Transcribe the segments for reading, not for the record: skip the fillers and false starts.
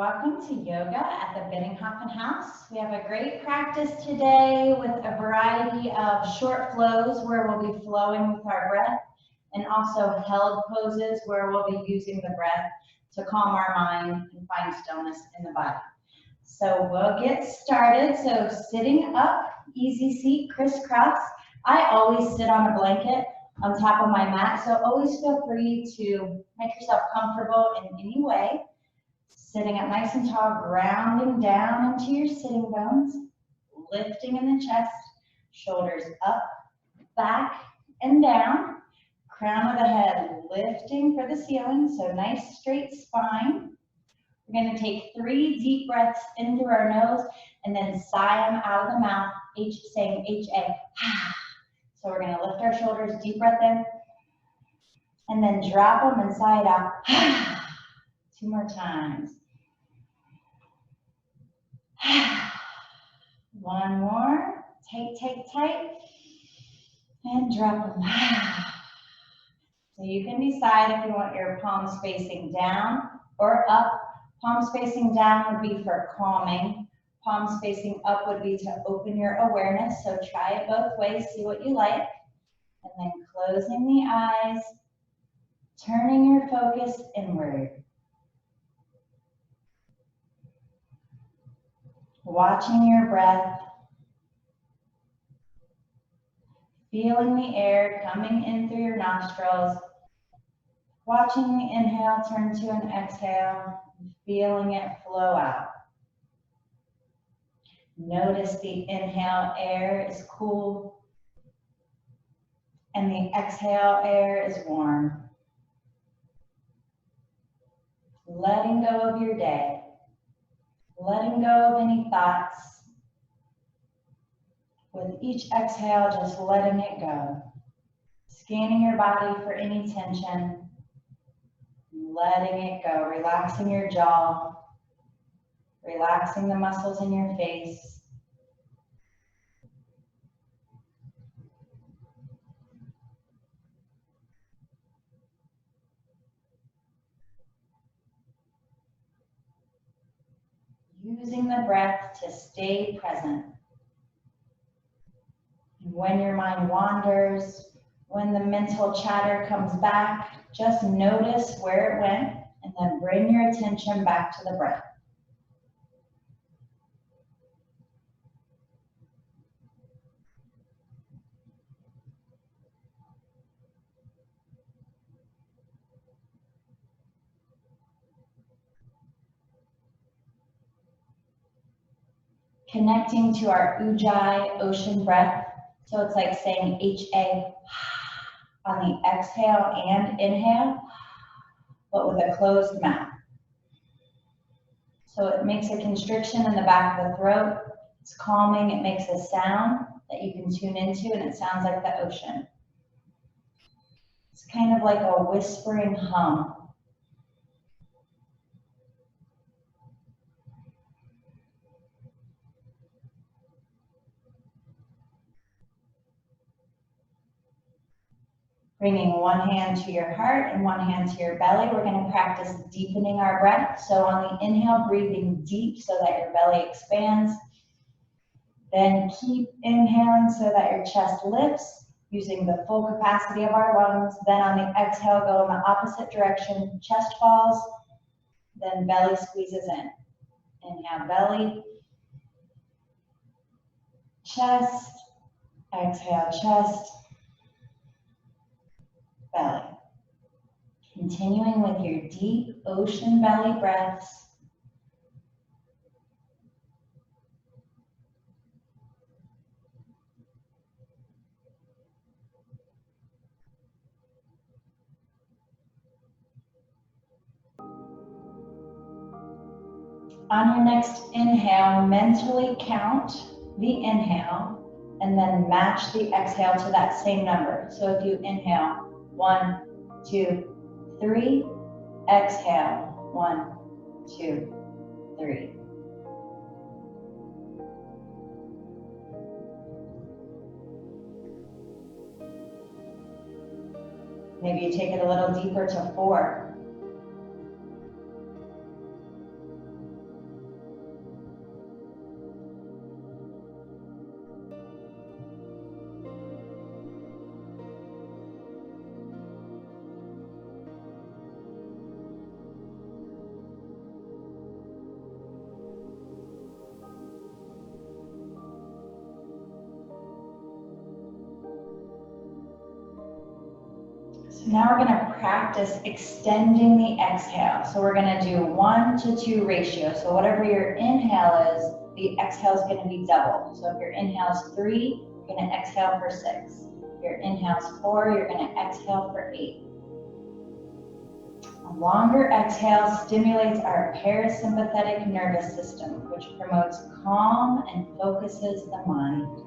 Welcome to yoga at the Benninghofen house. We have a great practice today with a variety of short flows where we'll be flowing with our breath, and also held poses where we'll be using the breath to calm our mind and find stillness in the body. So we'll get started. So sitting up, easy seat, crisscross. I always sit on a blanket on top of my mat, so always feel free to make yourself comfortable in any way. Sitting up nice and tall, grounding down into your sitting bones, lifting in the chest, shoulders up, back, and down. Crown of the head lifting for the ceiling, so nice straight spine. We're going to take 3 deep breaths in through our nose and then sigh them out of the mouth, saying H-A. So we're going to lift our shoulders, deep breath in, and then drop them and sigh it out. 2 more times. 1 more. Tight. And drop them. So you can decide if you want your palms facing down or up. Palms facing down would be for calming. Palms facing up would be to open your awareness. So try it both ways, see what you like. And then closing the eyes, turning your focus inward. Watching your breath, feeling the air coming in through your nostrils, watching the inhale turn to an exhale, feeling it flow out. Notice the inhale air is cool and the exhale air is warm. Letting go of your day. Letting go of any thoughts. With each exhale, just letting it go. Scanning your body for any tension. Letting it go. Relaxing your jaw. Relaxing the muscles in your face. Using the breath to stay present. When your mind wanders, when the mental chatter comes back, just notice where it went and then bring your attention back to the breath. Connecting to our Ujjayi ocean breath. So it's like saying H-A on the exhale and inhale, but with a closed mouth. So it makes a constriction in the back of the throat. It's calming. It makes a sound that you can tune into, and it sounds like the ocean. It's kind of like a whispering hum. Bringing one hand to your heart and one hand to your belly. We're going to practice deepening our breath. So on the inhale, breathing deep so that your belly expands. Then keep inhaling so that your chest lifts, using the full capacity of our lungs. Then on the exhale, go in the opposite direction. Chest falls, then belly squeezes in. Inhale, belly, chest, exhale, chest, belly. Continuing with your deep ocean belly breaths. On your next inhale, mentally count the inhale and then match the exhale to that same number. So if you inhale, 1, 2, 3. Exhale, 1, 2, 3. Maybe you take it a little deeper to 4. So now we're going to practice extending the exhale. So we're going to do 1-to-2 ratio. So whatever your inhale is, the exhale is going to be double. So if your inhale is 3, you're going to exhale for 6. If your inhale is 4, you're going to exhale for 8. A longer exhale stimulates our parasympathetic nervous system, which promotes calm and focuses the mind.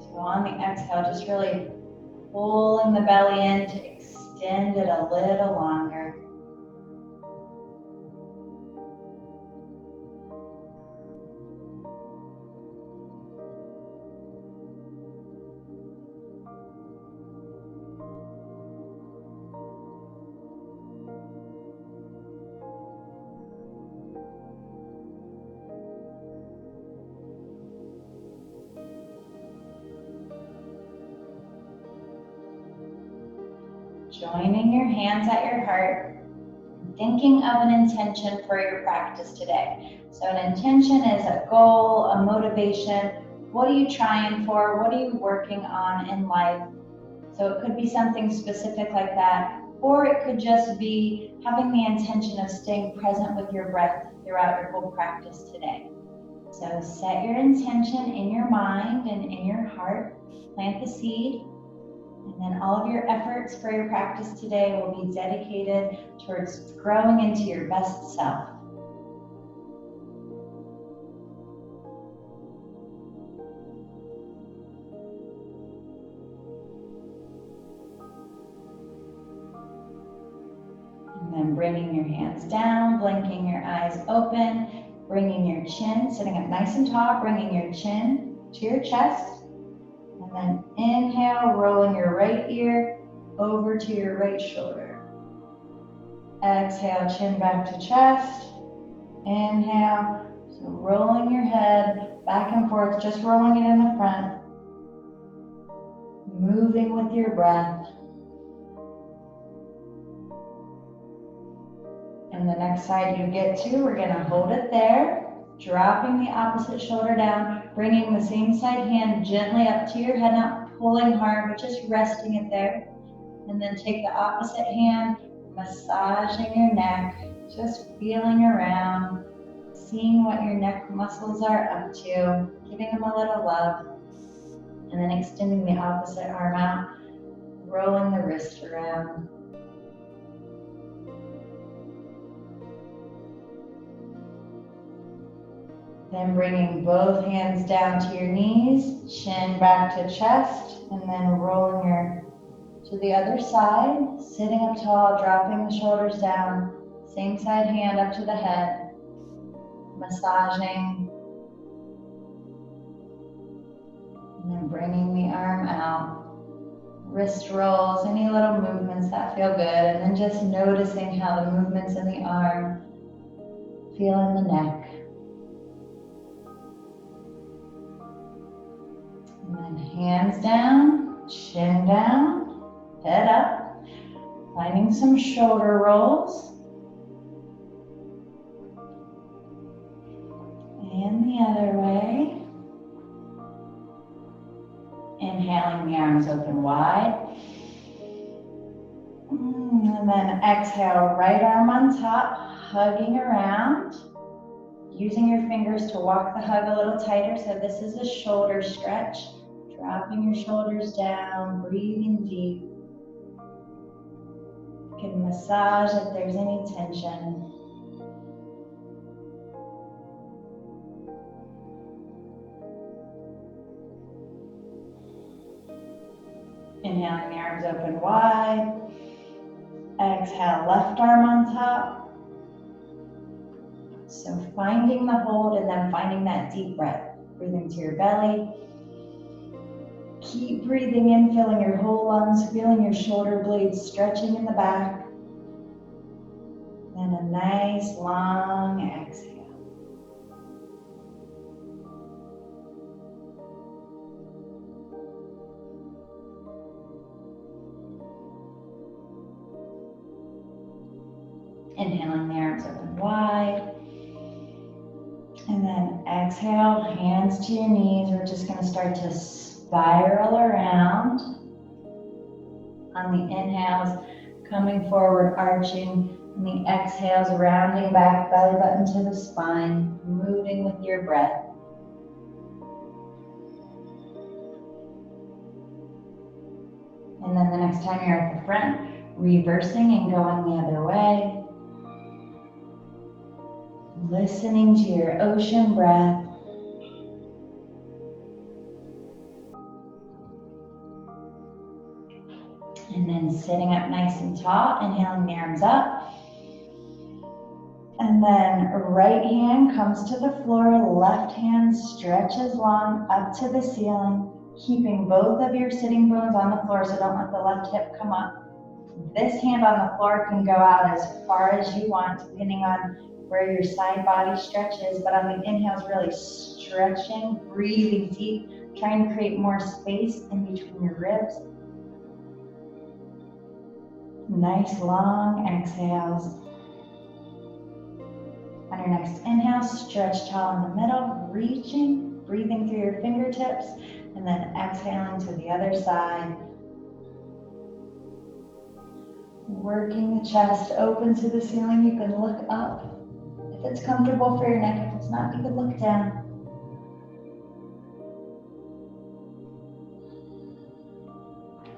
So on the exhale, just really pulling the belly in to extend it a little longer. Joining your hands at your heart, thinking of an intention for your practice today. So an intention is a goal, a motivation. What are you trying for? What are you working on in life? So it could be something specific like that, or it could just be having the intention of staying present with your breath throughout your whole practice today. So set your intention in your mind and in your heart, plant the seed, and then all of your efforts for your practice today will be dedicated towards growing into your best self. And then bringing your hands down, blinking your eyes open, bringing your chin, sitting up nice and tall, bringing your chin to your chest. And then inhale, rolling your right ear over to your right shoulder. Exhale, chin back to chest. Inhale, so rolling your head back and forth, just rolling it in the front. Moving with your breath. And the next side you get to, we're going to hold it there. Dropping the opposite shoulder down, bringing the same side hand gently up to your head, not pulling hard, but just resting it there. And then take the opposite hand, massaging your neck, just feeling around, seeing what your neck muscles are up to, giving them a little love. And then extending the opposite arm out, rolling the wrist around. Then bringing both hands down to your knees, chin back to chest, and then rolling to the other side, sitting up tall, dropping the shoulders down, same side hand up to the head, massaging, and then bringing the arm out, wrist rolls, any little movements that feel good, and then just noticing how the movements in the arm feel in the neck. And then hands down, chin down, head up, finding some shoulder rolls. And the other way. Inhaling, the arms open wide. And then exhale, right arm on top, hugging around. Using your fingers to walk the hug a little tighter. So this is a shoulder stretch. Dropping your shoulders down, breathing deep. You can massage if there's any tension. Inhaling, the arms open wide. Exhale, left arm on top. So finding the hold and then finding that deep breath. Breathing to your belly. Keep breathing in, filling your whole lungs, feeling your shoulder blades stretching in the back. Then a nice long exhale. Inhaling the arms open wide. And then exhale, hands to your knees. We're just going to start to spiral around. On the inhales, coming forward, arching. On the exhales, rounding back, belly button to the spine, moving with your breath. And then the next time you're at the front, reversing and going the other way. Listening to your ocean breath. And then sitting up nice and tall, inhaling the arms up. And then right hand comes to the floor, left hand stretches long up to the ceiling, keeping both of your sitting bones on the floor, so don't let the left hip come up. This hand on the floor can go out as far as you want, depending on where your side body stretches, but on the inhales, really stretching, breathing deep, trying to create more space in between your ribs. Nice long exhales. On your next inhale, stretch tall in the middle, reaching, breathing through your fingertips, and then exhaling to the other side. Working the chest open to the ceiling. You can look up if it's comfortable for your neck. If it's not, you can look down.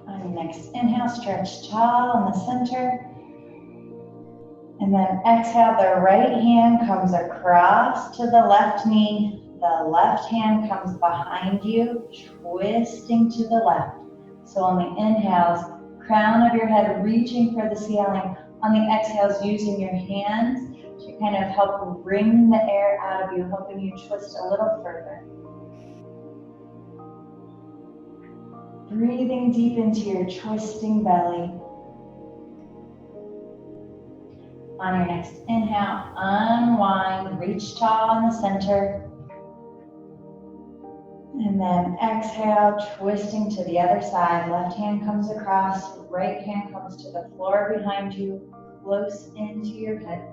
On your next inhale, stretch tall in the center. And then exhale, the right hand comes across to the left knee. The left hand comes behind you, twisting to the left. So on the inhales, crown of your head reaching for the ceiling. On the exhales, using your hands to kind of help wring the air out of you, helping you twist a little further. Breathing deep into your twisting belly. On your next inhale, unwind, reach tall in the center. And then exhale, twisting to the other side. Left hand comes across, right hand comes to the floor behind you, close into your head.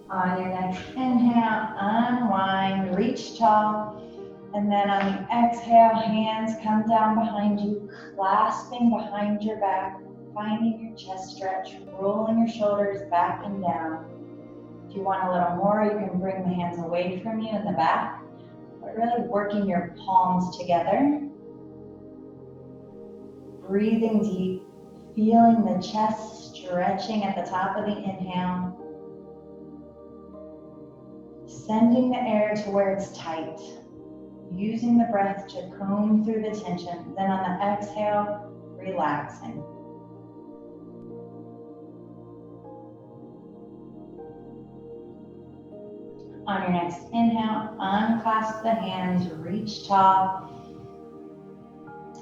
On your next inhale, unwind, reach tall. And then on the exhale, hands come down behind you, clasping behind your back, finding your chest stretch, rolling your shoulders back and down. If you want a little more, you can bring the hands away from you in the back, but really working your palms together. Breathing deep, feeling the chest stretching at the top of the inhale. Sending the air to where it's tight. Using the breath to comb through the tension. Then on the exhale, relaxing. On your next inhale, unclasp the hands, reach tall.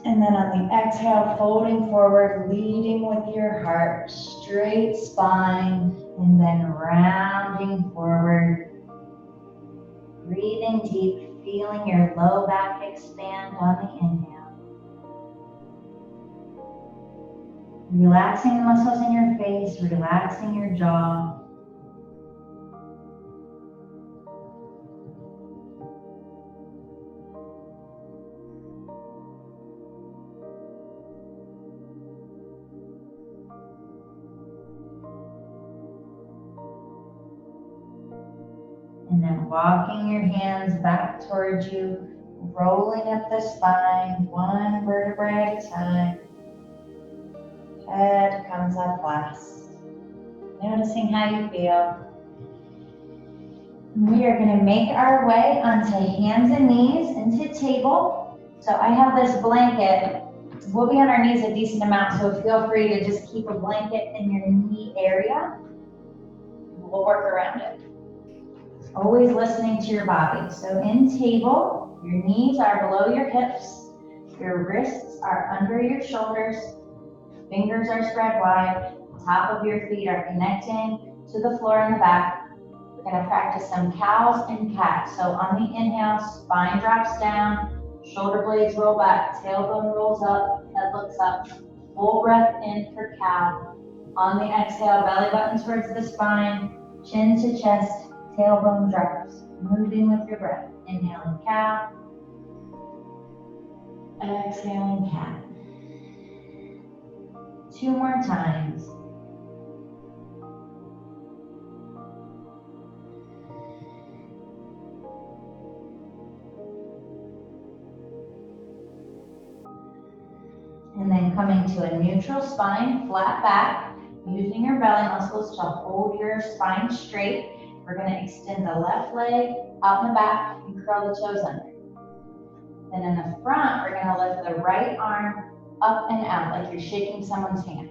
And then on the exhale, folding forward, leading with your heart, straight spine, and then rounding forward. Breathing deep, feeling your low back expand on the inhale. Relaxing the muscles in your face, relaxing your jaw. And then walking your hands back towards you, rolling up the spine, one vertebrae at a time. Head comes up last. Noticing how you feel. We are going to make our way onto hands and knees into table. So I have this blanket. We'll be on our knees a decent amount, so feel free to just keep a blanket in your knee area. We'll work around it. Always listening to your body. So in table, your knees are below your hips, your wrists are under your shoulders, fingers are spread wide, the top of your feet are connecting to the floor in the back, the We're going to practice some cows and cats. So on the inhale, spine drops down, shoulder blades roll back, tailbone rolls up, head looks up. Full breath in for cow. On the exhale, belly button towards the spine, chin to chest, tailbone drops. Moving with your breath. Inhaling cow. Exhaling cat. 2 more times. And then coming to a neutral spine, flat back, using your belly muscles to hold your spine straight. We're going to extend the left leg out in the back and curl the toes under. Then in the front, we're going to lift the right arm up and out like you're shaking someone's hand.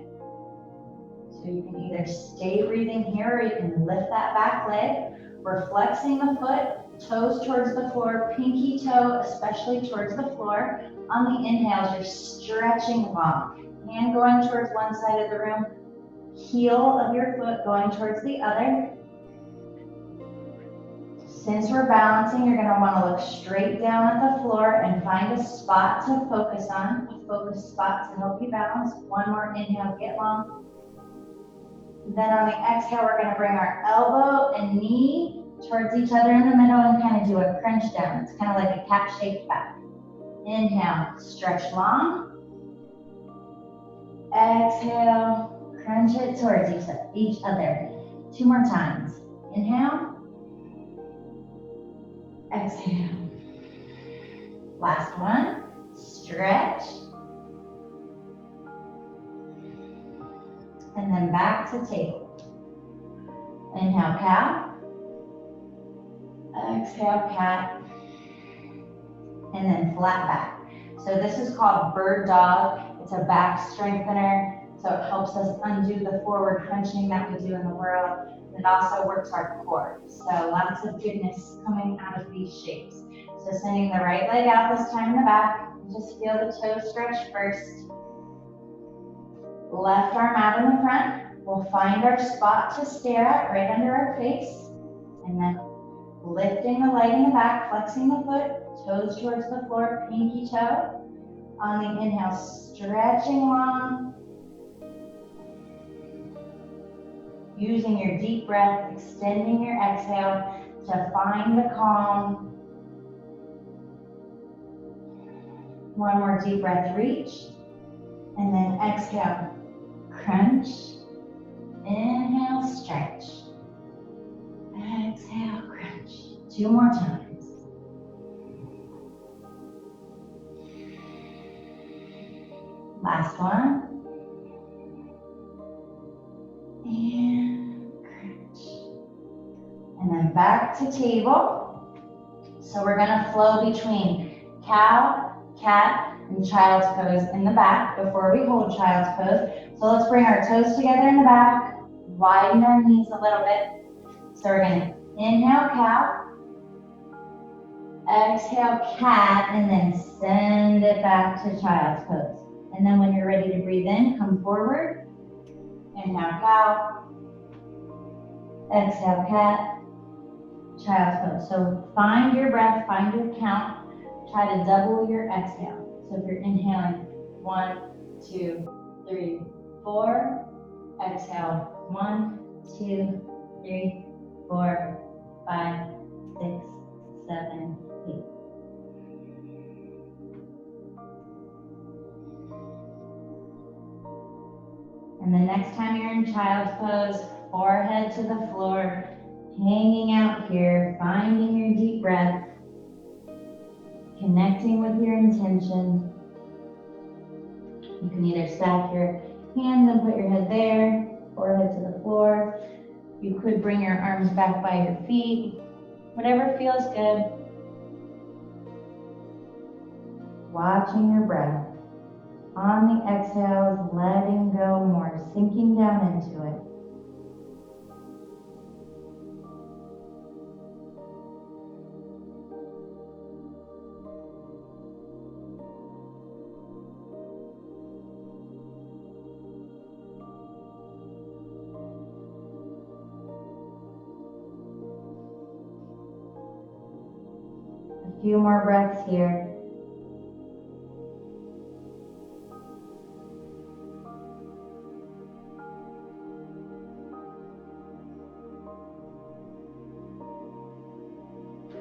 So you can either stay breathing here or you can lift that back leg. We're flexing the foot, toes towards the floor, pinky toe especially towards the floor. On the inhales, you're stretching long. Hand going towards one side of the room, heel of your foot going towards the other. Since we're balancing, you're going to want to look straight down at the floor and find a spot to focus on, a focus spot to help you balance. One more inhale, get long. Then on the exhale, we're going to bring our elbow and knee towards each other in the middle and kind of do a crunch down. It's kind of like a cat-shaped back. Inhale, stretch long. Exhale, crunch it towards each other. 2 more times. Inhale. Exhale. Last one. Stretch. And then back to table. Inhale, cow. Exhale, cat. And then flat back. So this is called bird dog. It's a back strengthener. So it helps us undo the forward crunching that we do in the world. And it also works our core. So lots of goodness coming out of these shapes. So sending the right leg out this time in the back. Just feel the toes stretch first. Left arm out in the front. We'll find our spot to stare at right under our face. And then lifting the leg in the back, flexing the foot, toes towards the floor, pinky toe. On the inhale, stretching long. Using your deep breath, extending your exhale to find the calm. One more deep breath, reach. And then exhale, crunch. Inhale, stretch. Exhale, crunch. 2 more times. Last one. And crunch. And then back to table. So we're gonna flow between cow, cat, and child's pose in the back before we hold child's pose. So let's bring our toes together in the back, widen our knees a little bit. So we're gonna inhale cow, exhale cat, and then send it back to child's pose. And then when you're ready to breathe in, come forward. Inhale cow, exhale cat, child's pose. So find your breath, find your count. Try to double your exhale. So if you're inhaling 1, 2, 3, 4, exhale 1, 2, 3, 4, 5, 6, 7, 8. And the next time you're in child's pose, forehead to the floor, hanging out here, finding your deep breath, connecting with your intention. You can either stack your hands and put your head there, forehead to the floor. You could bring your arms back by your feet, whatever feels good. Watching your breath. On the exhales, letting go more, sinking down into it. few more breaths here.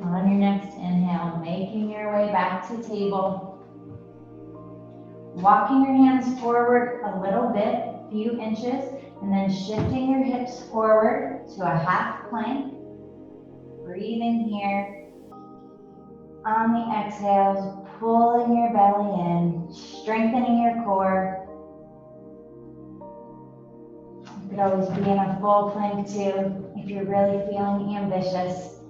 On your next inhale, making your way back to table. Walking your hands forward a little bit, a few inches, and then shifting your hips forward to a half plank. Breathing here. On the exhales, pulling your belly in, strengthening your core. You could always be in a full plank too if you're really feeling ambitious.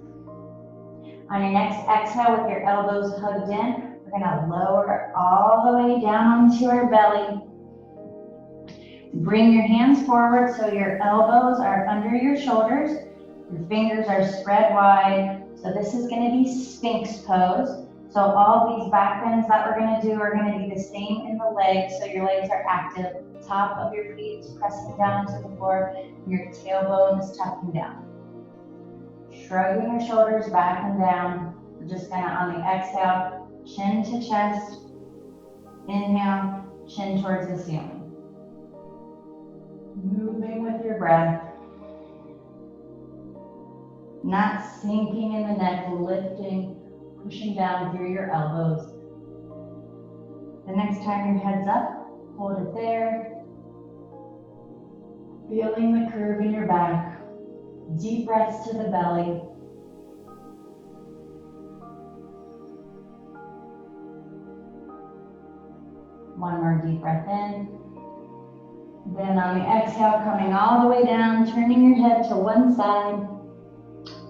On your next exhale, with your elbows hugged in, we're gonna lower all the way down onto our belly. Bring your hands forward so your elbows are under your shoulders. Your fingers are spread wide. So this is gonna be Sphinx pose. So all these back bends that we're gonna do are gonna be the same in the legs. So your legs are active. Top of your feet is pressing down to the floor. And your tailbone is tucking down. Shrugging your shoulders back and down. We're just gonna, on the exhale, chin to chest. Inhale, chin towards the ceiling. Moving with your breath. Not sinking in the neck, lifting, pushing down through your elbows. The next time your head's up, hold it there. Feeling the curve in your back. Deep breaths to the belly. One more deep breath in. Then on the exhale, coming all the way down, turning your head to one side,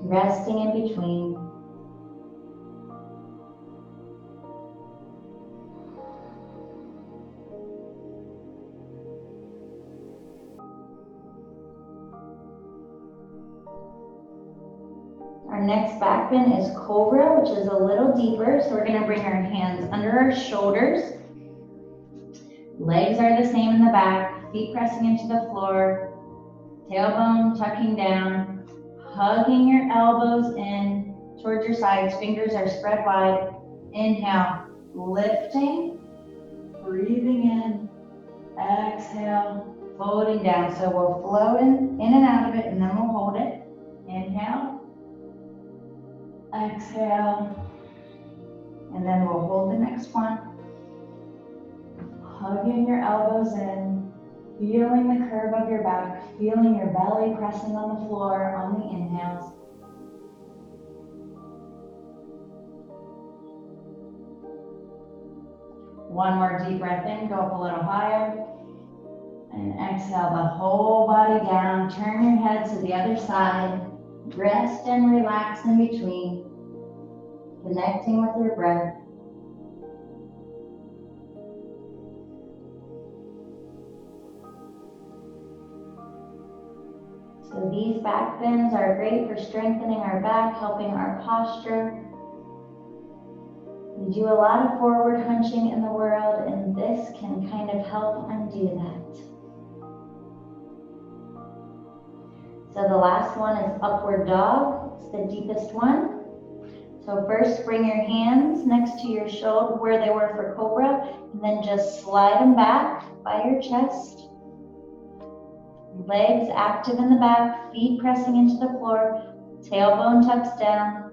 resting in between. Our next back bend is Cobra, which is a little deeper. So we're gonna bring our hands under our shoulders. Legs are the same in the back, feet pressing into the floor, tailbone tucking down, hugging your elbows in towards your sides, fingers are spread wide. Inhale, lifting, breathing in, exhale, folding down. So we'll flow in and out of it, and then we'll hold it. Inhale, exhale, and then we'll hold the next one. Hugging your elbows in, feeling the curve of your back, feeling your belly pressing on the floor on the inhales. One more deep breath in, go up a little higher. And exhale the whole body down, turn your head to the other side. Rest and relax in between, connecting with your breath. So these back bends are great for strengthening our back, helping our posture. We do a lot of forward hunching in the world, and this can kind of help undo that. So the last one is upward dog. It's the deepest one. So first bring your hands next to your shoulder where they were for Cobra, and then just slide them back by your chest. Legs active in the back, feet pressing into the floor, tailbone tucks down.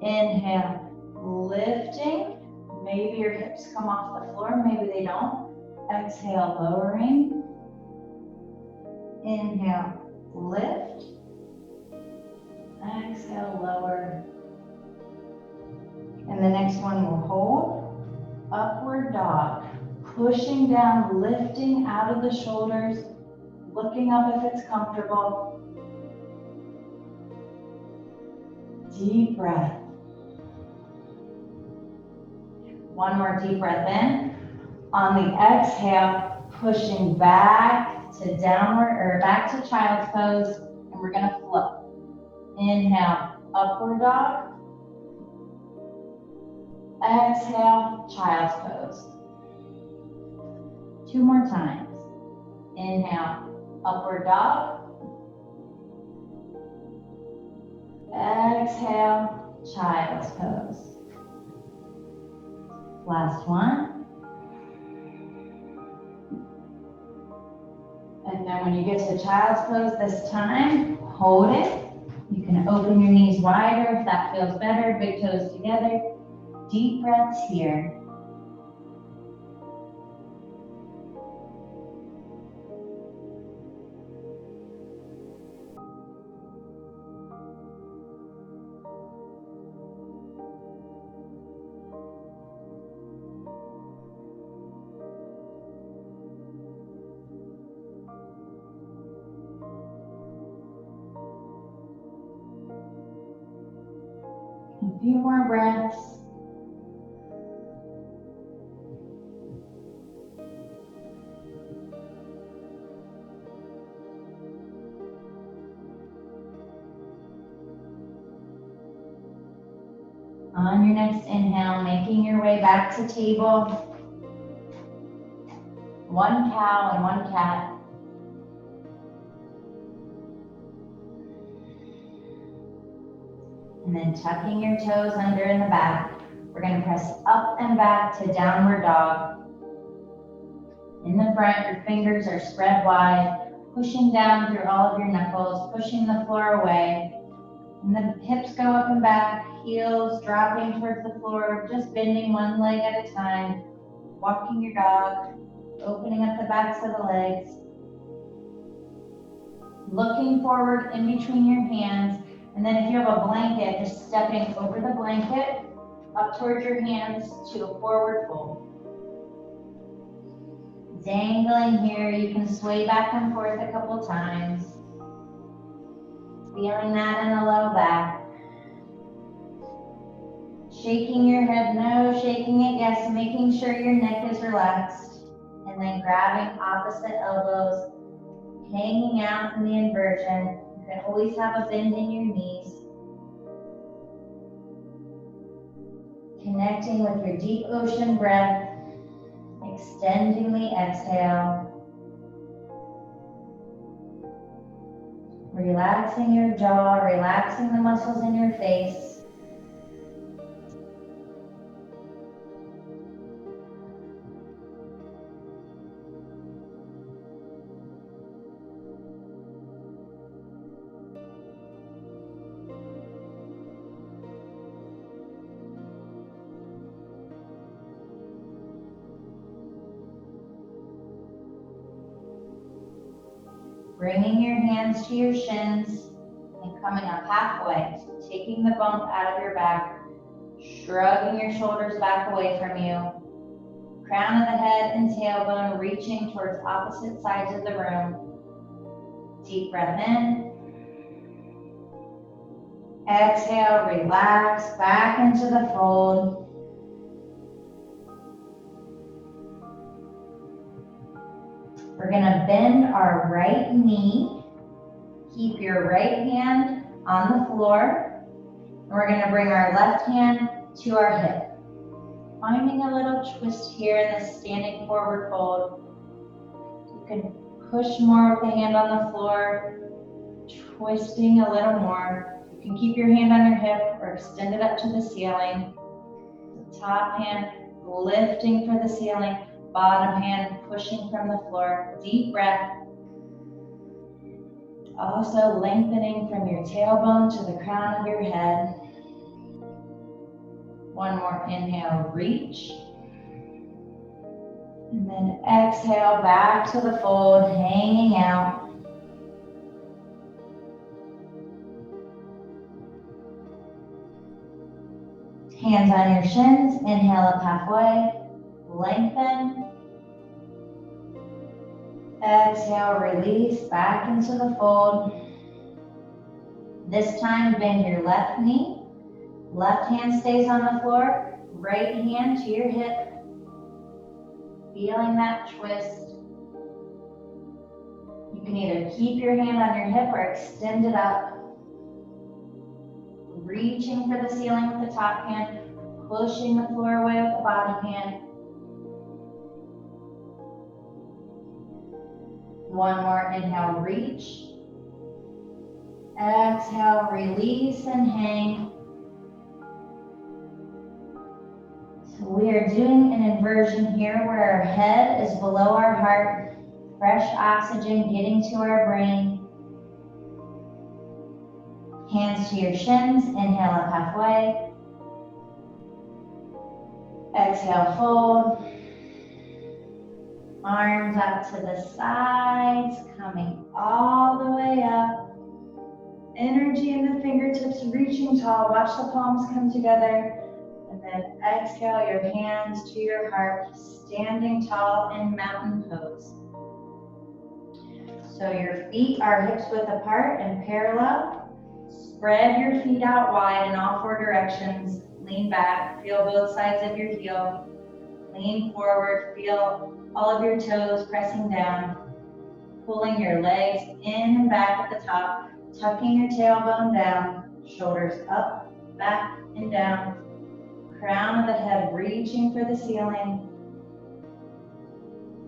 Inhale, lifting. Maybe your hips come off the floor, maybe they don't. Exhale, lowering. Inhale, lift. Exhale, lower. And the next one will hold. Upward dog. Pushing down, lifting out of the shoulders. Looking up if it's comfortable. Deep breath. One more deep breath in. On the exhale, pushing back to downward or back to child's pose, and we're gonna flow. Inhale, upward dog. Exhale, child's pose. Two more times. Inhale, upward dog. Exhale, child's pose. Last one. And then when you get to child's pose this time, hold it. You can open your knees wider if that feels better, big toes together. Deep breaths here. A few more breaths. On your next inhale, making your way back to table. One cow and one cat. And then tucking your toes under in the back. We're going to press up and back to downward dog. In the front, your fingers are spread wide, pushing down through all of your knuckles, pushing the floor away. And the hips go up and back, heels dropping towards the floor, just bending one leg at a time, walking your dog, opening up the backs of the legs, looking forward in between your hands. And then if you have a blanket, just stepping over the blanket, up towards your hands to a forward fold. Dangling here, you can sway back and forth a couple times. Feeling that in the low back. Shaking your head no, shaking it yes, making sure your neck is relaxed. And then grabbing opposite elbows, hanging out in the inversion. You can always have a bend in your knees. Connecting with your deep ocean breath, extending the exhale. Relaxing your jaw, relaxing the muscles in your face. Bringing your hands to your shins and coming up halfway, taking the bump out of your back, shrugging your shoulders back away from you, crown of the head and tailbone reaching towards opposite sides of the room. Deep breath in. Exhale, relax back into the fold. We're gonna bend our right knee. Keep your right hand on the floor. And we're gonna bring our left hand to our hip. Finding a little twist here in this standing forward fold. You can push more with the hand on the floor, twisting a little more. You can keep your hand on your hip or extend it up to the ceiling. The top hand lifting for the ceiling. Bottom hand pushing from the floor. Deep breath. Also lengthening from your tailbone to the crown of your head. One more inhale, reach. And then exhale back to the fold, hanging out. Hands on your shins, inhale up halfway. Lengthen. Exhale, release back into the fold. This time, bend your left knee. Left hand stays on the floor. Right hand to your hip. Feeling that twist. You can either keep your hand on your hip or extend it up. Reaching for the ceiling with the top hand. Pushing the floor away with the bottom hand. One more inhale, reach. Exhale, release and hang. So We are doing an inversion here where our head is below our heart, fresh oxygen getting to our brain. Hands to your shins, inhale up halfway. Exhale, fold. Arms out to the sides, coming all the way up. Energy in the fingertips, reaching tall. Watch the palms come together. And then exhale your hands to your heart, standing tall in mountain pose. So your feet are hips width apart and parallel. Spread your feet out wide in all 4 directions. Lean back, feel both sides of your heel. Lean forward, feel all of your toes pressing down. Pulling your legs in and back at the top. Tucking your tailbone down. Shoulders up, back, and down. Crown of the head reaching for the ceiling.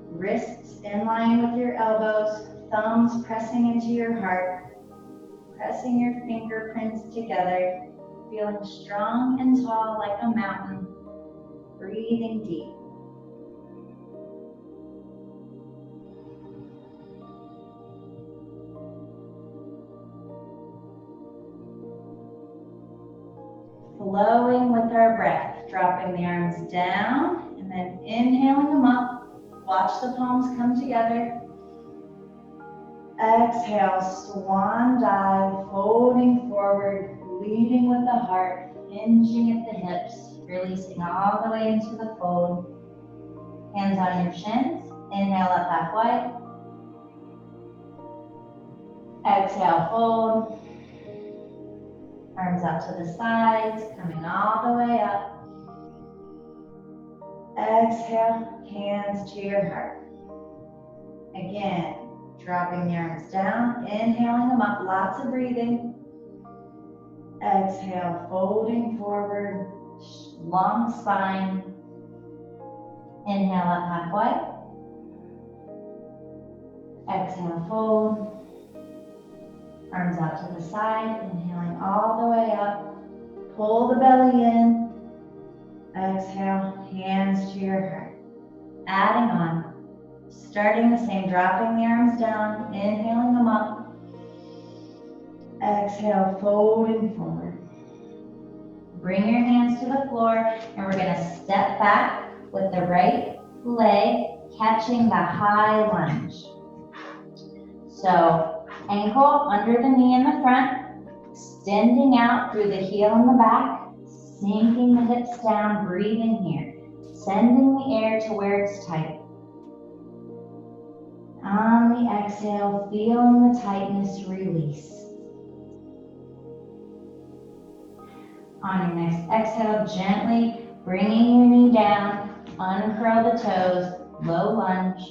Wrists in line with your elbows. Thumbs pressing into your heart. Pressing your fingerprints together, feeling strong and tall like a mountain, breathing deep. Flowing with our breath, dropping the arms down and then inhaling them up. Watch the palms come together. Exhale, swan dive, folding forward, leading with the heart, hinging at the hips, releasing all the way into the fold. Hands on your shins, inhale up halfway. Exhale, fold. Arms out to the sides, coming all the way up. Exhale, hands to your heart. Again. Dropping the arms down, inhaling them up, lots of breathing. Exhale, folding forward, long spine. Inhale up halfway. Exhale, fold. Arms out to the side, inhaling all the way up. Pull the belly in. Exhale, hands to your heart. Adding on. Starting the same, dropping the arms down, inhaling them up. Exhale, folding forward. Bring your hands to the floor, and we're going to step back with the right leg catching the high lunge. So, ankle under the knee in the front, extending out through the heel in the back, sinking the hips down, breathing here. Sending the air to where it's tight. On the exhale, feeling the tightness release. On your next exhale, gently bringing your knee down, uncurl the toes, low lunge.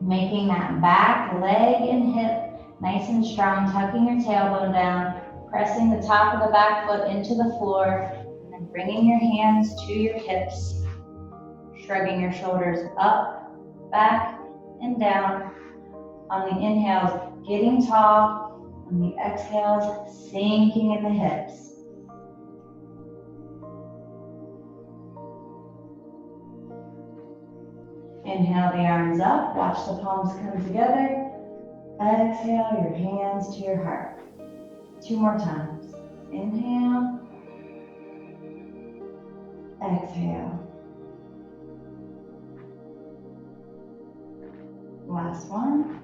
Making that back leg and hip nice and strong, tucking your tailbone down, pressing the top of the back foot into the floor, and then bringing your hands to your hips, shrugging your shoulders up, back, and down. On the inhales, getting tall. On the exhales, sinking in the hips. Inhale the arms up, watch the palms come together. Exhale your hands to your heart. 2 more times. Inhale. Exhale. Last one.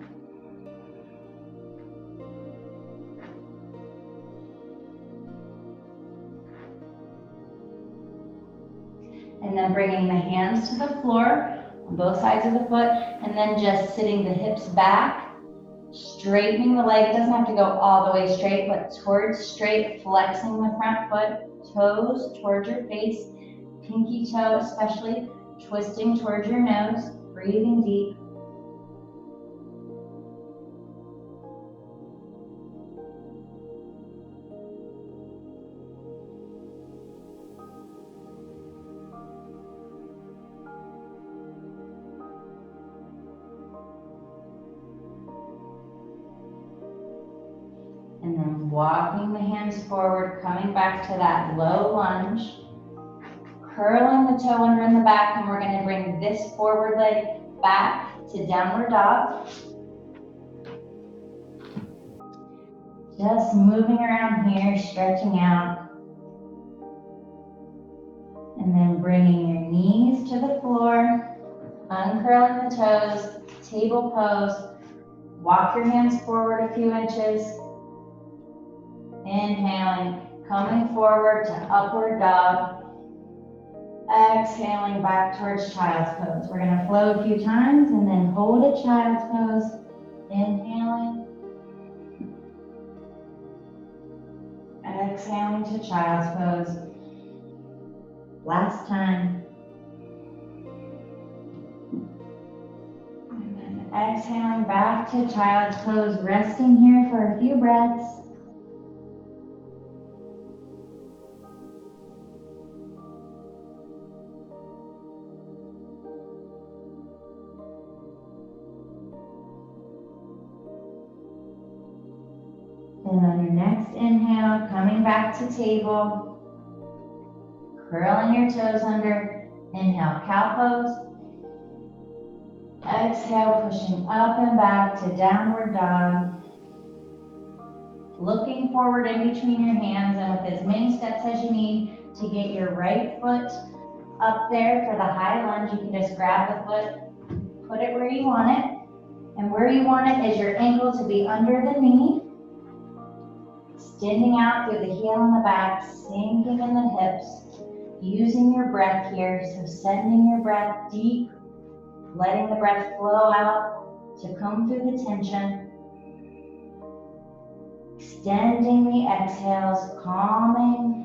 And then bringing the hands to the floor on both sides of the foot, and then just sitting the hips back, straightening the leg. It doesn't have to go all the way straight, but towards straight, flexing the front foot, toes towards your face, pinky toe especially, twisting towards your nose, breathing deep. Walking the hands forward, coming back to that low lunge. Curling the toe under in the back, and we're going to bring this forward leg back to downward dog. Just moving around here, stretching out. And then bringing your knees to the floor, uncurling the toes, table pose. Walk your hands forward a few inches. Inhaling, coming forward to upward dog. Exhaling back towards child's pose. We're going to flow a few times and then hold a child's pose. Inhaling. Exhaling to child's pose. Last time. And then exhaling back to child's pose. Resting here for a few breaths. And on your next inhale, coming back to table, curling your toes under, inhale, cow pose. Exhale, pushing up and back to downward dog. Looking forward in between your hands and with as many steps as you need to get your right foot up there for the high lunge. You can just grab the foot, put it where you want it. And where you want it is your ankle to be under the knee. Extending out through the heel and the back, sinking in the hips, using your breath here, so sending your breath deep, letting the breath flow out to come through the tension, extending the exhales, calming.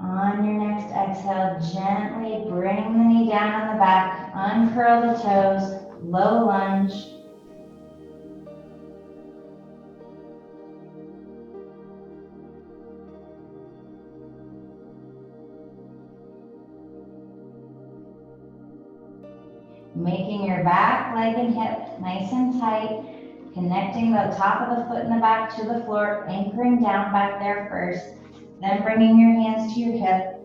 On your next exhale, gently bring the knee down on the back, uncurl the toes, low lunge. Making your back, leg, and hip nice and tight, connecting the top of the foot and the back to the floor, anchoring down back there first. Then bringing your hands to your hip.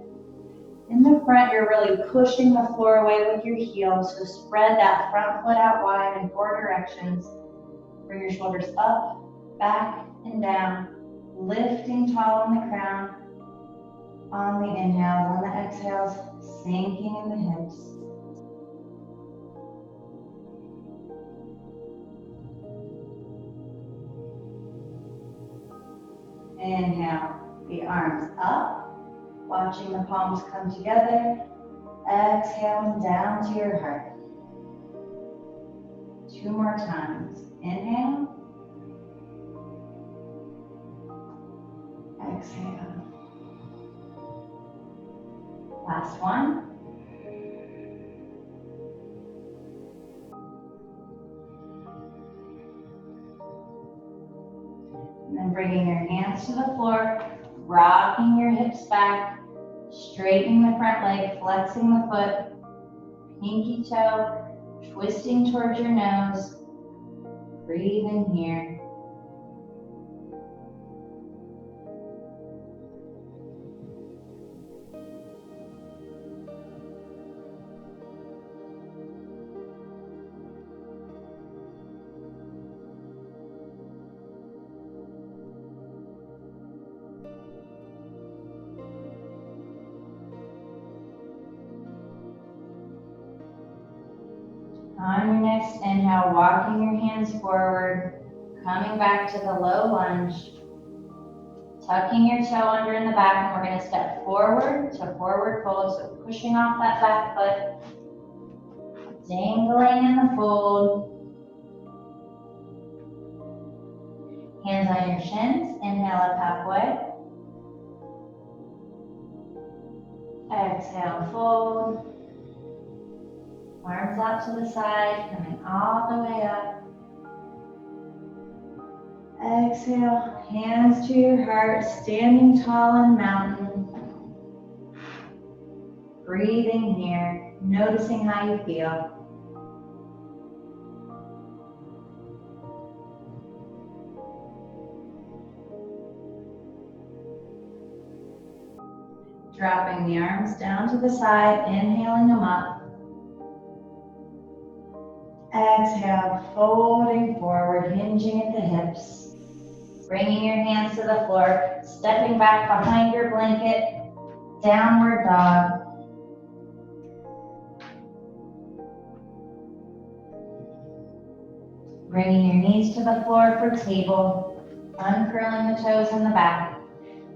In the front, you're really pushing the floor away with your heels. So spread that front foot out wide in 4 directions. Bring your shoulders up, back, and down. Lifting tall on the crown. On the inhales, on the exhales, sinking in the hips. Inhale. The arms up, watching the palms come together. Exhaling down to your heart. 2 more times. Inhale. Exhale. Last one. And then bringing your hands to the floor. Rocking your hips back, straightening the front leg, flexing the foot, pinky toe, twisting towards your nose. Breathe in here. On your next inhale, walking your hands forward, coming back to the low lunge, tucking your toe under in the back, and we're going to step forward to forward fold, so pushing off that back foot, dangling in the fold. Hands on your shins, inhale up halfway. Exhale, fold. Arms out to the side, coming all the way up. Exhale, hands to your heart, standing tall in mountain. Breathing here, noticing how you feel. Dropping the arms down to the side, inhaling them up. Exhale, folding forward, hinging at the hips. Bringing your hands to the floor, stepping back behind your blanket, downward dog. Bringing your knees to the floor for table, uncurling the toes in the back.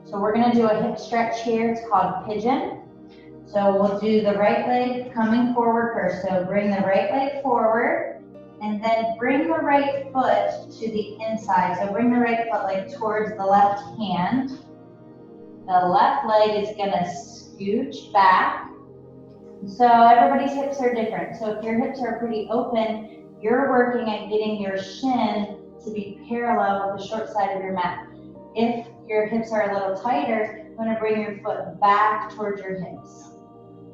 So we're gonna do a hip stretch here, it's called pigeon. So we'll do the right leg coming forward first. So bring the right leg forward and then bring the right foot to the inside. So bring the right foot like towards the left hand. The left leg is gonna scooch back. So everybody's hips are different. So if your hips are pretty open, you're working at getting your shin to be parallel with the short side of your mat. If your hips are a little tighter, you want to bring your foot back towards your hips.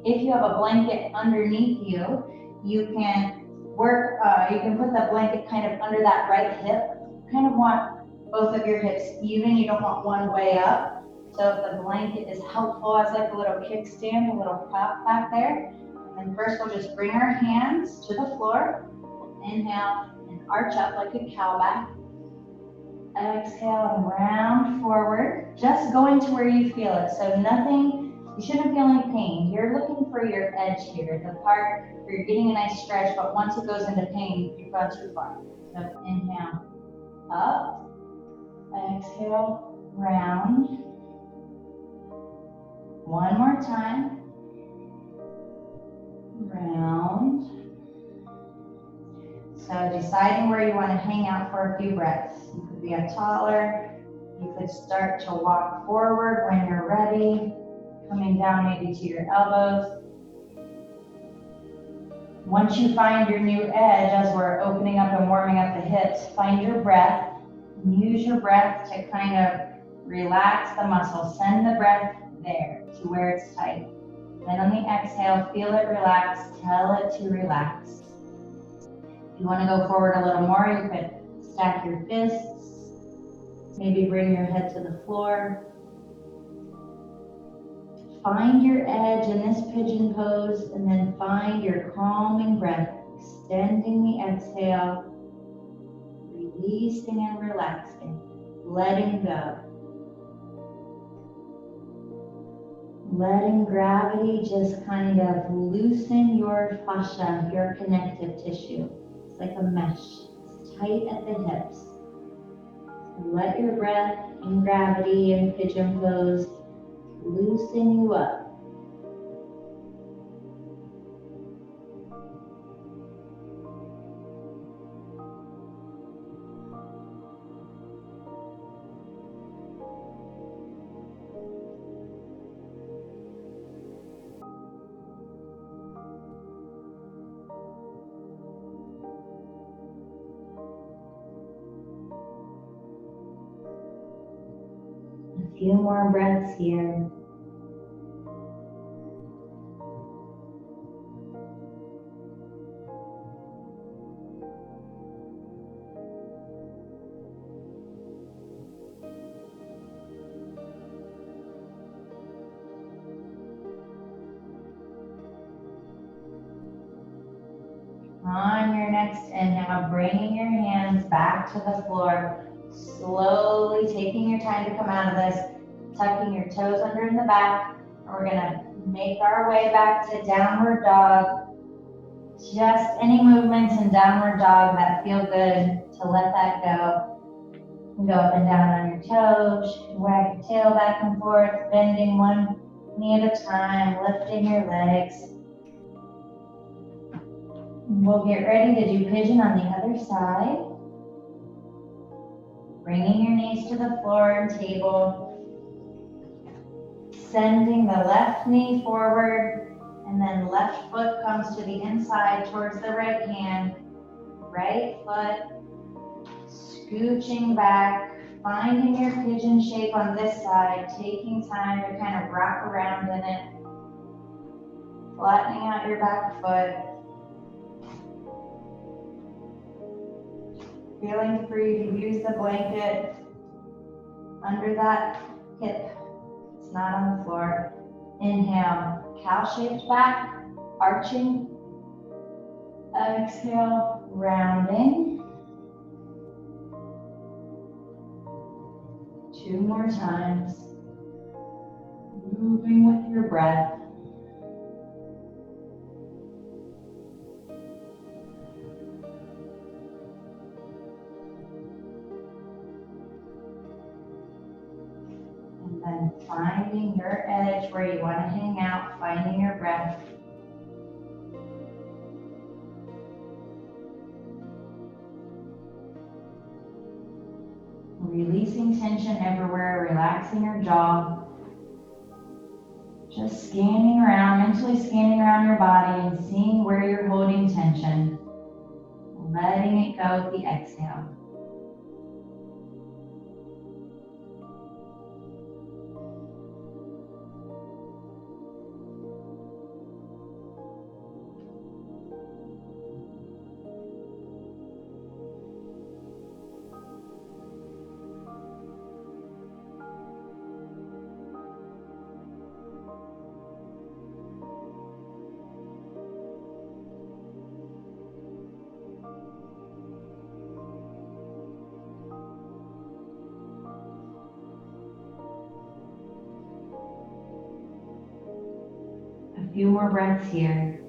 If you have a blanket underneath you, you can work, you can put the blanket kind of under that right hip. You kind of want both of your hips even, you don't want one way up. So if the blanket is helpful as like a little kickstand, a little prop back there. And then first we'll just bring our hands to the floor. Inhale and arch up like a cow back. Exhale and round forward. Just going to where you feel it. So nothing, you shouldn't feel any pain. You're looking for your edge here, the part where you're getting a nice stretch, but once it goes into pain, you've gone too far. So inhale, up. Exhale, round. One more time. Round. So deciding where you want to hang out for a few breaths. You could be up taller. You could start to walk forward when you're ready. Coming down maybe to your elbows. Once you find your new edge, as we're opening up and warming up the hips, find your breath. Use your breath to kind of relax the muscle. Send the breath there to where it's tight. Then on the exhale, feel it relax. Tell it to relax. If you want to go forward a little more, you could stack your fists. Maybe bring your head to the floor. Find your edge in this pigeon pose and then find your calming breath, extending the exhale, releasing and relaxing, letting go. Letting gravity just kind of loosen your fascia, your connective tissue. It's like a mesh. It's tight at the hips. Let your breath and gravity and pigeon pose loosen you up. A few more breaths here. On your next inhale, bringing your hands back to the floor, slowly taking your time to come out of this, tucking your toes under in the back. We're gonna make our way back to downward dog. Just any movements in downward dog that feel good, to let that go. You can go up and down on your toes, wag your tail back and forth, bending one knee at a time, lifting your legs. We'll get ready to do pigeon on the other side. Bringing your knees to the floor and table. Sending the left knee forward, and then left foot comes to the inside towards the right hand. Right foot scooching back, finding your pigeon shape on this side, taking time to kind of wrap around in it. Flattening out your back foot. Feeling free to use the blanket under that hip. It's not on the floor. Inhale, cow-shaped back, arching. Exhale, rounding. 2 more times. Moving with your breath. And then finding your edge where you want to hang out, finding your breath. Releasing tension everywhere, relaxing your jaw. Just scanning around, mentally scanning around your body and seeing where you're holding tension. Letting it go with the exhale. A few more breaths here.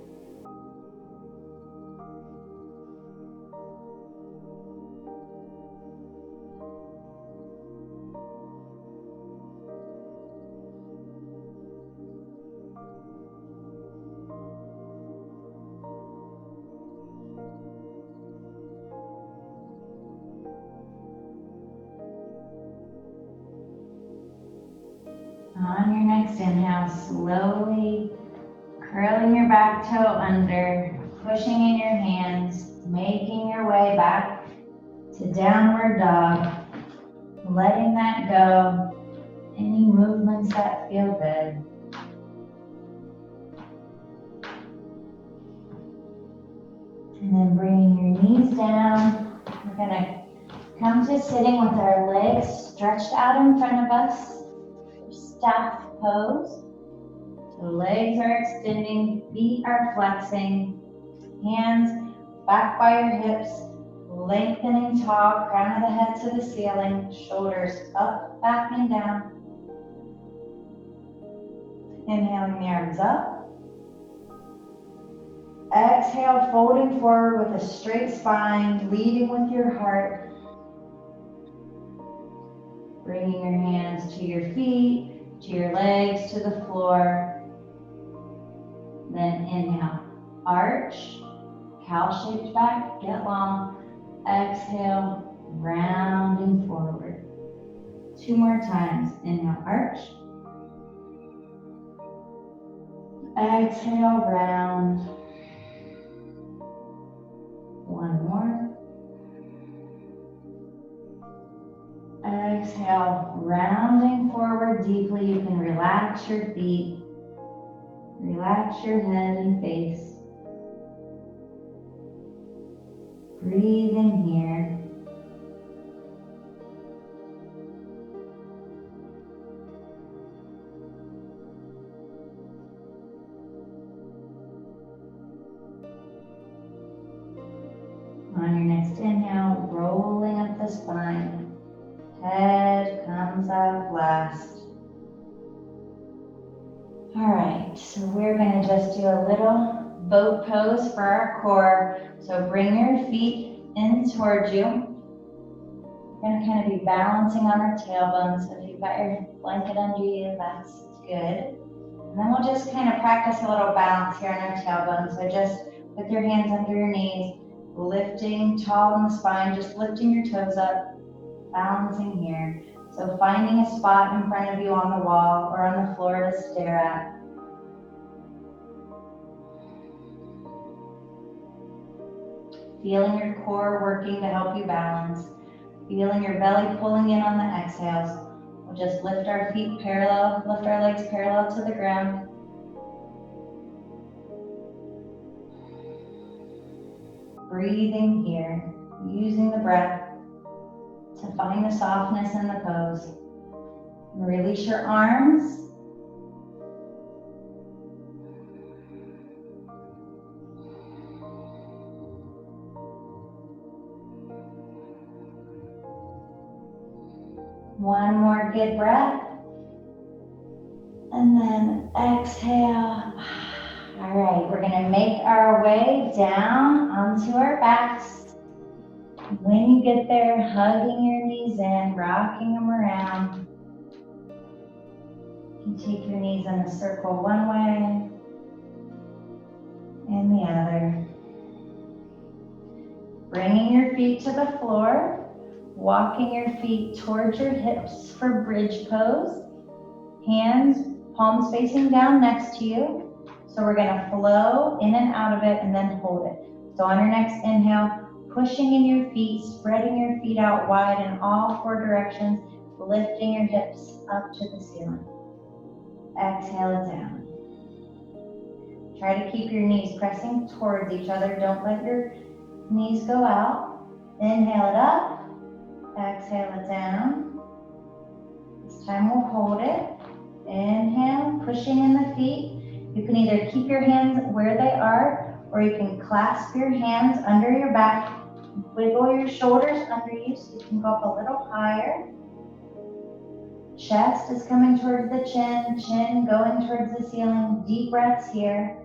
On your next inhale, slowly curling your back toe under, pushing in your hands, making your way back to downward dog, letting that go. Any movements that feel good. And then bringing your knees down, we're gonna come to sitting with our legs stretched out in front of us, staff pose. So legs are extending, feet are flexing, hands back by your hips, lengthening tall, crown of the head to the ceiling, shoulders up, back, and down. Inhaling the arms up. Exhale, folding forward with a straight spine, leading with your heart. Bringing your hands to your feet, to your legs, to the floor. Then inhale, arch, cow-shaped back, get long. Exhale, rounding forward. 2 more times. Inhale, arch. Exhale, round. 1 more. Exhale, rounding forward deeply. You can relax your feet. Relax your head and face. Breathing here. On your next inhale, rolling up the spine. Head comes up last. All right, so we're going to just do a little boat pose for our core. So bring your feet in towards you. We're going to kind of be balancing on our tailbone. So if you've got your blanket under you, that's good. And then we'll just kind of practice a little balance here on our tailbone. So just with your hands under your knees, lifting tall in the spine, just lifting your toes up, balancing here. So finding a spot in front of you on the wall or on the floor to stare at. Feeling your core working to help you balance. Feeling your belly pulling in on the exhales. We'll just lift our feet parallel, lift our legs parallel to the ground. Breathing here, using the breath to find the softness in the pose. And release your arms. One more good breath. And then exhale. All right, we're gonna make our way down onto our backs. When you get there, hugging your knees in, rocking them around. You can take your knees in a circle one way and the other. Bringing your feet to the floor, walking your feet towards your hips for bridge pose. Hands, palms facing down next to you. So we're gonna flow in and out of it and then hold it. So on your next inhale, pushing in your feet, spreading your feet out wide in all four directions, lifting your hips up to the ceiling. Exhale it down. Try to keep your knees pressing towards each other. Don't let your knees go out. Inhale it up, exhale it down. This time we'll hold it. Inhale, pushing in the feet. You can either keep your hands where they are, or you can clasp your hands under your back, wiggle your shoulders under you so you can go up a little higher. Chest is coming towards the chin, chin going towards the ceiling. Deep breaths here.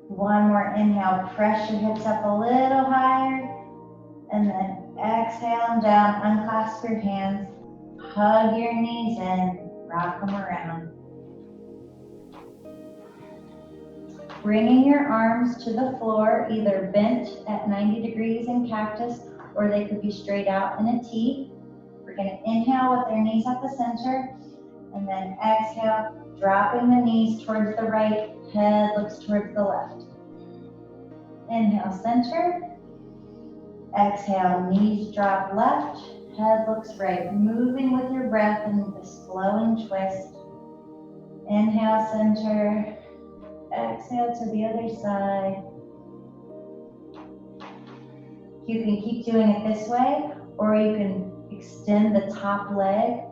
One more inhale, press your hips up a little higher, and then exhale them down, unclasp your hands, hug your knees in, rock them around. Bringing your arms to the floor, either bent at 90 degrees in cactus, or they could be straight out in a T. We're gonna inhale with our knees at the center, and then exhale, dropping the knees towards the right, head looks towards the left. Inhale, center. Exhale, knees drop left, head looks right. Moving with your breath in this flowing twist. Inhale, center. Exhale to the other side. You can keep doing it this way, or you can extend the top leg.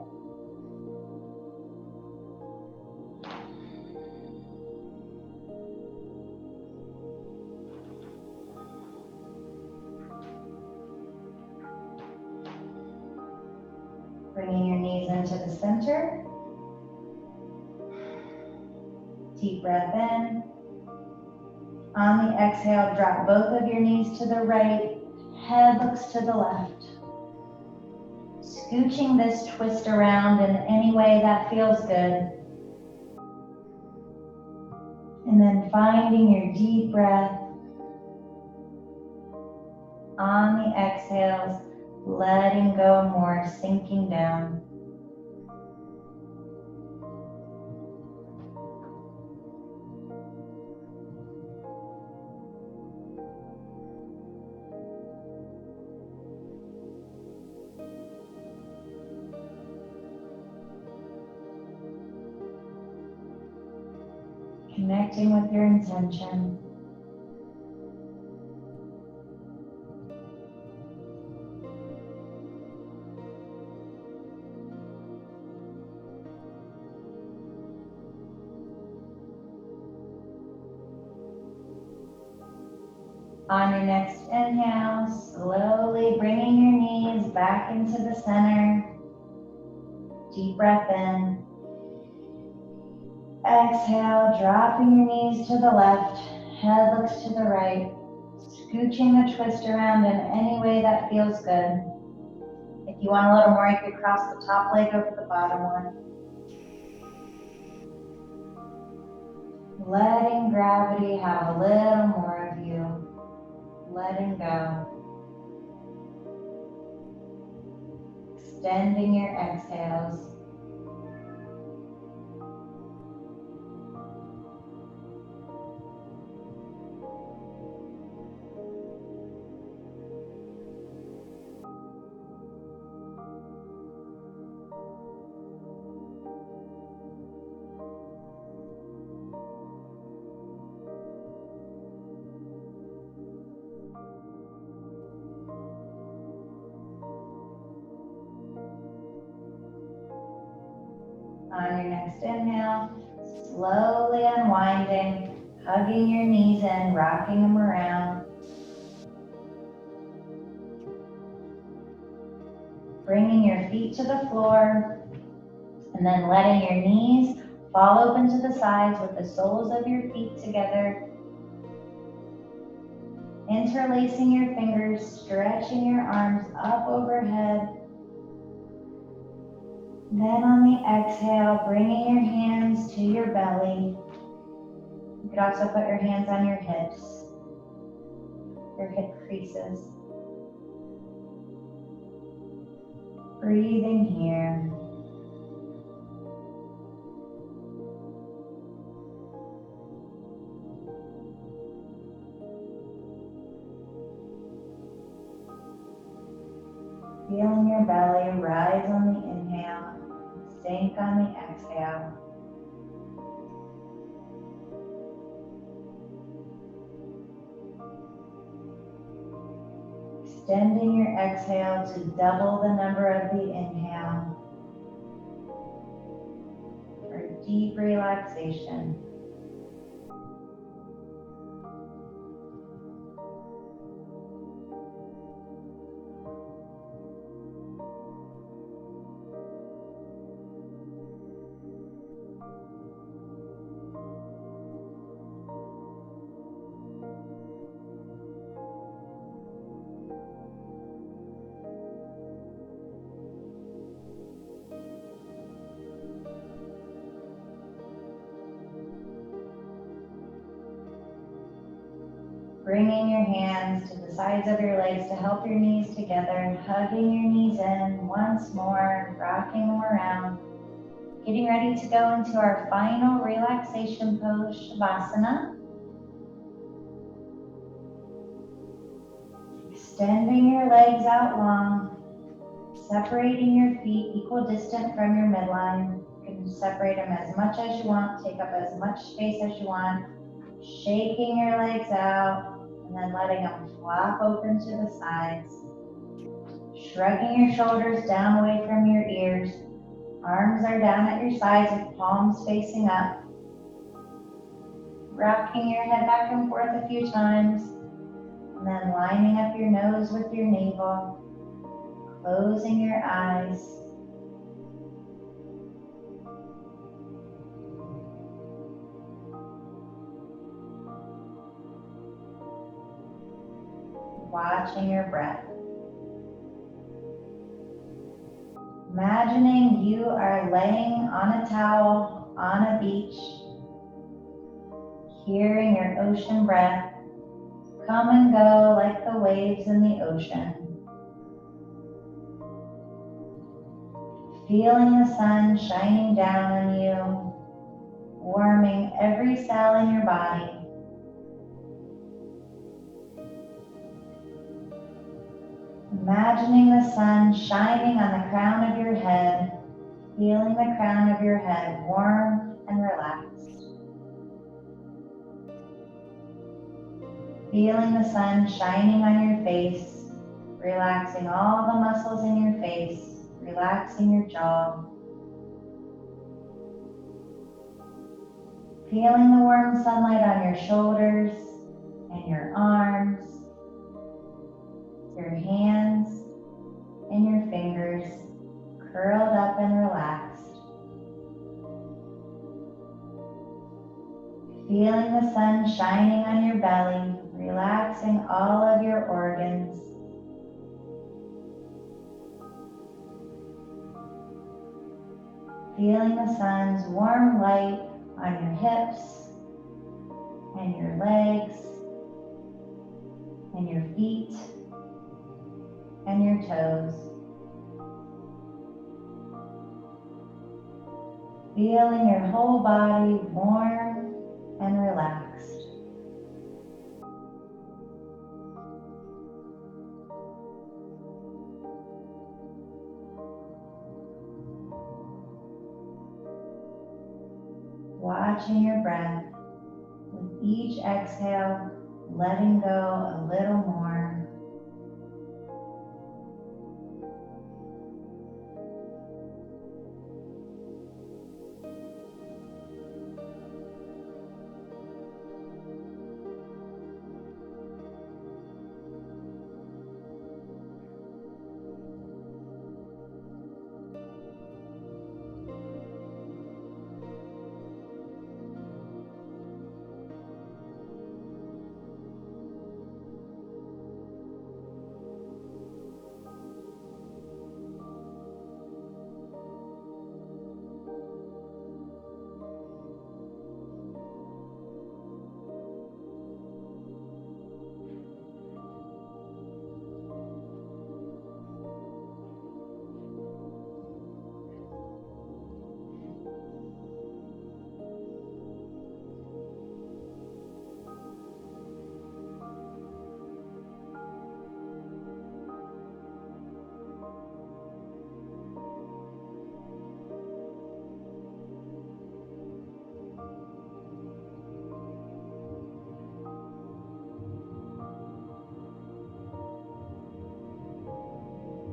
Bringing your knees into the center. Deep breath in. On the exhale, drop both of your knees to the right, head looks to the left. Scooching this twist around in any way that feels good. And then finding your deep breath. On the exhales, letting go more, sinking down. Connecting with your intention. On your next inhale, slowly bringing your knees back into the center. Deep breath in. Exhale, dropping your knees to the left, head looks to the right, scooching the twist around in any way that feels good. If you want a little more, you could cross the top leg over the bottom one. Letting gravity have a little more of you. Letting go. Extending your exhales. On your next inhale, slowly unwinding, Hugging your knees in, rocking them around. Bringing your feet to the floor, and then letting your knees fall open to the sides with the soles of your feet together. Interlacing your fingers, stretching your arms up overhead. Then on the exhale, bringing your hands to your belly. You could also put your hands on your hips, your hip creases. Breathing here. Feeling your belly rise on the inhale, sink on the exhale. Extending your exhale to double the number of the inhale for deep relaxation. Bringing your hands to the sides of your legs to help your knees together, hugging your knees in once more, rocking them around. Getting ready to go into our final relaxation pose, Shavasana. Extending your legs out long, separating your feet equal distant from your midline. You can separate them as much as you want, take up as much space as you want. Shaking your legs out, and then letting them flop open to the sides. Shrugging your shoulders down away from your ears. Arms are down at your sides with palms facing up. Rocking your head back and forth a few times. And then lining up your nose with your navel. Closing your eyes. Watching your breath. Imagining you are laying on a towel on a beach, hearing your ocean breath come and go like the waves in the ocean. Feeling the sun shining down on you, warming every cell in your body. Imagining the sun shining on the crown of your head, feeling the crown of your head warm and relaxed. Feeling the sun shining on your face, relaxing all the muscles in your face, relaxing your jaw. Feeling the warm sunlight on your shoulders and your arms, your hands and your fingers curled up and relaxed. Feeling the sun shining on your belly, relaxing all of your organs. Feeling the sun's warm light on your hips and your legs and your feet and your toes. Feeling your whole body warm and relaxed. Watching your breath, with each exhale, letting go a little more.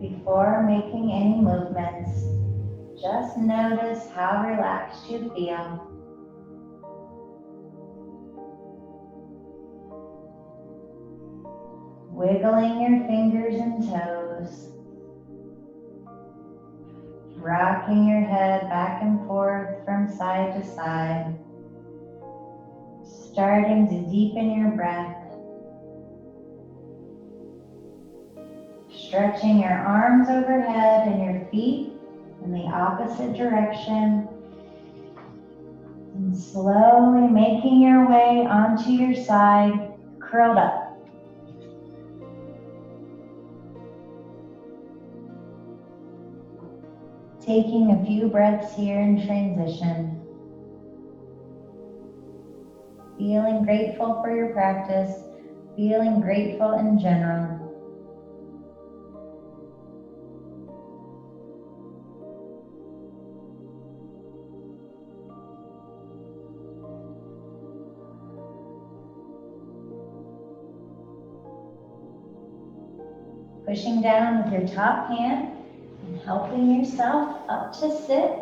Before making any movements, just notice how relaxed you feel. Wiggling your fingers and toes. Rocking your head back and forth from side to side. Starting to deepen your breath. Stretching your arms overhead and your feet in the opposite direction. And slowly making your way onto your side, curled up. Taking a few breaths here in transition. Feeling grateful for your practice, feeling grateful in general. Pushing down with your top hand and helping yourself up to sit.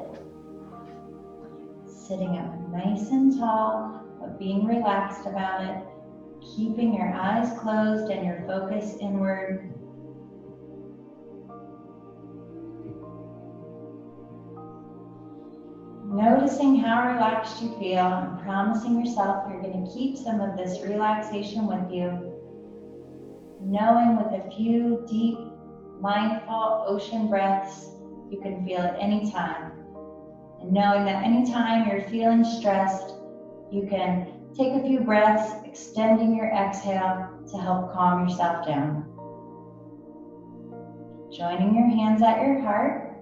Sitting up nice and tall, but being relaxed about it. Keeping your eyes closed and your focus inward. Noticing how relaxed you feel and promising yourself you're going to keep some of this relaxation with you. Knowing with a few deep, mindful ocean breaths, you can feel it anytime. And knowing that anytime you're feeling stressed, you can take a few breaths, extending your exhale to help calm yourself down. Joining your hands at your heart,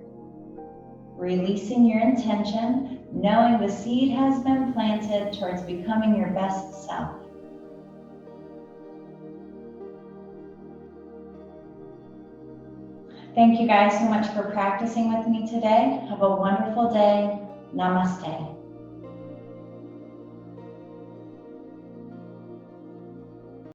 releasing your intention, knowing the seed has been planted towards becoming your best self. Thank you guys so much for practicing with me today. Have a wonderful day. Namaste.